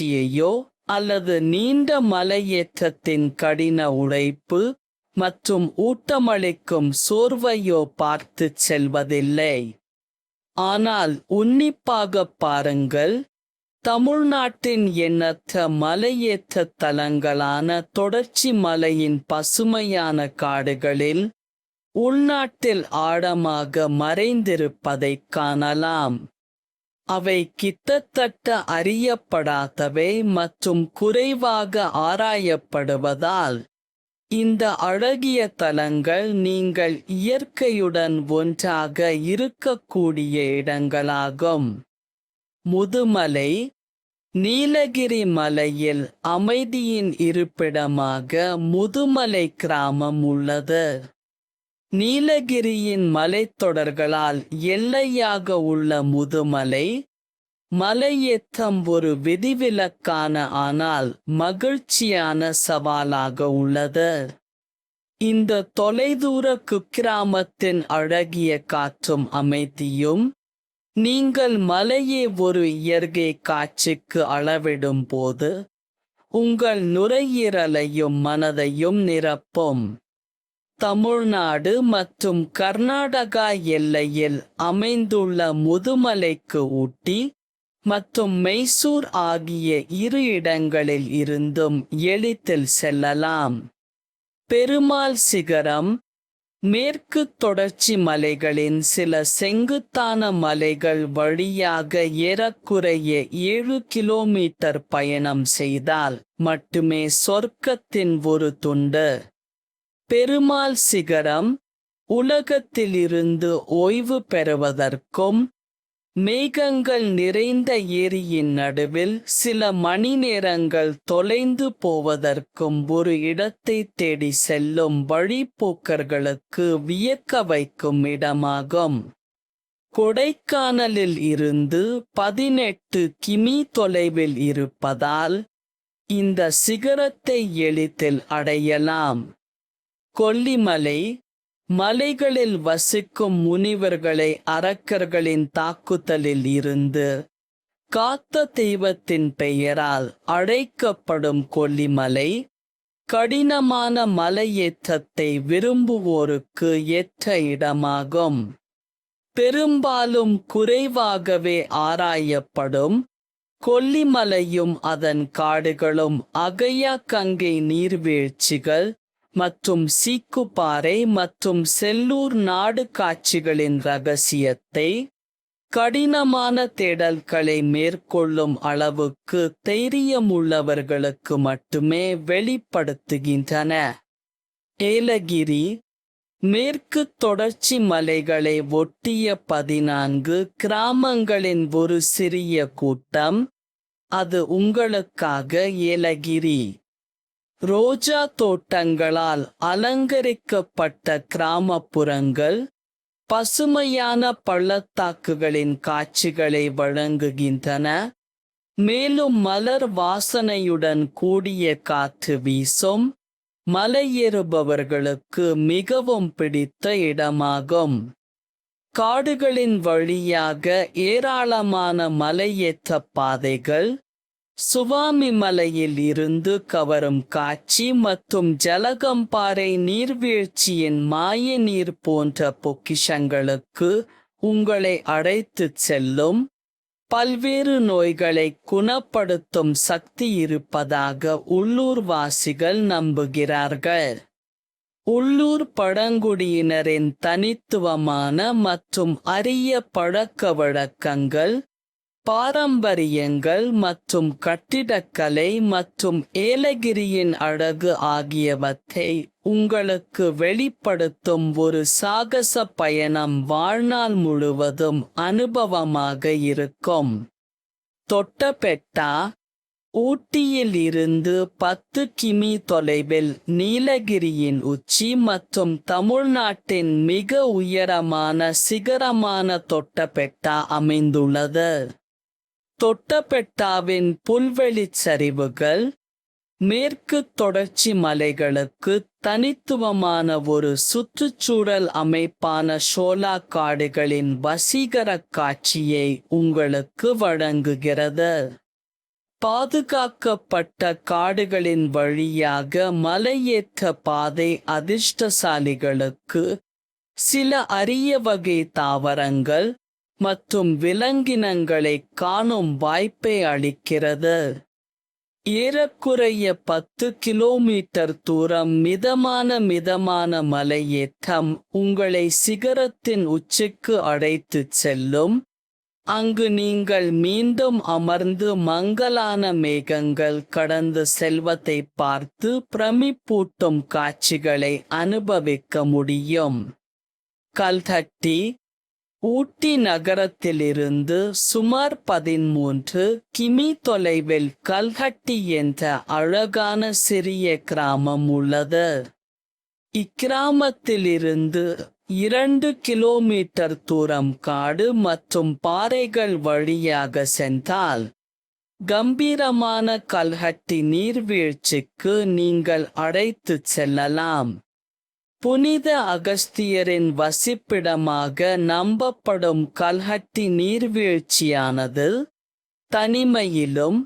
காட்சியையோ அல்லது நீண்ட மலையேற்றத்தின் கடின உழைப்பு மற்றும் ஊட்டமளிக்கும் சோர்வையோ பார்த்துச் செல்வதில்லை. ஆனால் உன்னிப்பாகப் பாருங்கள், தமிழ்நாட்டின் எண்ணற்ற மலையேற்ற தலங்களான தொடர்ச்சி மலையின் பசுமையான காடுகளில் உள்நாட்டில் ஆழமாக மறைந்திருப்பதைக் காணலாம். அவை கிட்டத்தட்ட அறியப்படாதவை மற்றும் குறைவாக ஆராயப்படுவதால் இந்த அழகிய தலங்கள் நீங்கள் இயற்கையுடன் ஒன்றாக இருக்கக்கூடிய இடங்களாகும். முதுமலை நீலகிரி மலையில் அமைதியின் இருப்பிடமாக முதுமலை கிராமம் உள்ளது. நீலகிரியின் மலைத்தொடர்களால் எல்லையாக உள்ள முதுமலை மலையேற்றம் ஒரு விதிவிலக்கான ஆனால் மகிழ்ச்சியான சவாலாக உள்ளது. இந்த தொலைதூர குக்கிராமத்தின் அழகிய காற்றும் அமைதியும் நீங்கள் மலையை ஒரு இயற்கை காட்சிக்கு அளவிடும் போது உங்கள் நுரையீரலையும் மனதையும் நிரப்பும். தமிழ்நாடு மற்றும் கர்நாடகா எல்லையில் அமைந்துள்ள முதுமலைக்கு ஊட்டி மற்றும் மைசூர் ஆகிய இரு இடங்களில் இருந்தும் எளிதில் செல்லலாம். பெருமாள் சிகரம் மேற்கு தொடர்ச்சி மலைகளின் சில செங்குத்தான மலைகள் வழியாக ஏறக்குறைய 7 கிலோமீட்டர் பயணம் செய்தால் மட்டுமே சொர்க்கத்தின் ஒரு துண்டு. பெருமாள் சிகரம் உலகத்திலிருந்து ஓய்வு பெறுவதற்கும் மேகங்கள் நிறைந்த ஏரியின் நடுவில் சில மணி நேரங்கள் தொலைந்து போவதற்கும் ஒரு இடத்தை தேடி செல்லும் வழிப்போக்கர்களுக்கு வியக்க வைக்கும் இடமாகும். கொடைக்கானலில் இருந்து 18 கிமீ தொலைவில் இருப்பதால் இந்த சிகரத்தை எளிதில் அடையலாம். கொல்லிமலை மலைகளில் வசிக்கும் முனிவர்களை அரக்கர்களின் தாக்குதலில் இருந்து காத்த தெய்வத்தின் பெயரால் அழைக்கப்படும் கொல்லிமலை கடினமான மலையேற்றத்தை விரும்புவோருக்கு ஏற்ற இடமாகும். பெரும்பாலும் குறைவாகவே ஆராயப்படும் கொல்லிமலையும் அதன் காடுகளும் அகயா கங்கை நீர்வீழ்ச்சிகள் மற்றும் சீக்குப்பாறை மற்றும் செல்லூர் நாடு காட்சிகளின் இரகசியத்தை கடினமான தேடல்களை மேற்கொள்ளும் அளவுக்கு தைரியமுள்ளவர்களுக்கு மட்டுமே வெளிப்படுத்துகின்றன. ஏலகிரி மேற்கு தொடர்ச்சி மலைகளை ஒட்டிய 14 கிராமங்களின் ஒரு சிறிய கூட்டம். அது உங்களுக்காக ஏலகிரி. ரோஜா தோட்டங்களால் அலங்கரிக்கப்பட்ட கிராமப்புறங்கள் பசுமையான பள்ளத்தாக்குகளின் காட்சிகளை வழங்குகின்றன. மேலும் மலர் வாசனையுடன் கூடிய காற்று வீசும் மலையேறுபவர்களுக்கு மிகவும் பிடித்த இடமாகும். காடுகளின் வழியாக ஏராளமான மலையேற்ற பாதைகள், சுவாமி மலையில் இருந்து கவரும் காட்சி மற்றும் ஜலகம்பாறை நீர்வீழ்ச்சியின் மாய நீர் போன்ற பொக்கிஷங்களுக்கு உங்களை அழைத்துச் செல்லும். பல்வேறு நோய்களை குணப்படுத்தும் சக்தி இருப்பதாக உள்ளூர்வாசிகள் நம்புகிறார்கள். உள்ளூர் பழங்குடியினரின் தனித்துவமான மற்றும் அரிய பழக்க வழக்கங்கள், பாரம்பரியங்கள் மற்றும் கட்டிடக்கலை மற்றும் ஏலகிரியின் அழகு ஆகியவற்றை உங்களுக்கு வெளிப்படுத்தும் ஒரு சாகச பயணம் வாழ்நாள் முழுவதும் அனுபவமாக இருக்கும். தொட்டபெட்டா ஊட்டியில் இருந்து 10 கிமீ தொலைவில் நீலகிரியின் உச்சி மற்றும் தமிழ்நாட்டின் மிக உயரமான சிகரமான தொட்டபெட்டா அமைந்துள்ளது. தொட்டபெட்டாவின் புல்வெளிச் சரிவுகள் மேற்கு தொடர்ச்சி மலைகளுக்கு தனித்துவமான ஒரு சுற்றுச்சூழல் அமைப்பான ஷோலா காடுகளின் வசீகரக் காட்சியை உங்களுக்கு வழங்குகிறது. பாதுகாக்கப்பட்ட காடுகளின் வழியாக மலையேற்ற பாதை அதிர்ஷ்டசாலிகளுக்கு சில அரிய வகை தாவரங்கள் மற்றும் விலங்கினங்களைக் காணும் வாய்ப்பை அளிக்கிறது. ஏறக்குறைய 10 கிலோமீட்டர் தூரம் மிதமான மலையேற்றம் உங்களை சிகரத்தின் உச்சிக்கு அழைத்துச் செல்லும். அங்கு நீங்கள் மீண்டும் அமர்ந்து மங்கலான மேகங்கள் கடந்து செல்வதைப் பார்த்து பிரமிப்பூட்டும் காட்சிகளை அனுபவிக்க முடியும். கல்ஹட்டி ஊட்டி நகரத்திலிருந்து சுமார் 13 கிமீ தொலைவில் கல்ஹட்டி என்ற அழகான சிறிய கிராமம் உள்ளது. இக்கிராமத்திலிருந்து 2 கிலோமீட்டர் தூரம் காடு மற்றும் பாறைகள் வழியாக சென்றால் கம்பீரமான கல்ஹட்டி நீர்வீழ்ச்சிக்கு நீங்கள் அழைத்துச் செல்லலாம். புனித அகஸ்தியரின் வசிப்பிடமாக நம்பப்படும் கல்ஹட்டி நீர்வீழ்ச்சியானது தனிமையிலும்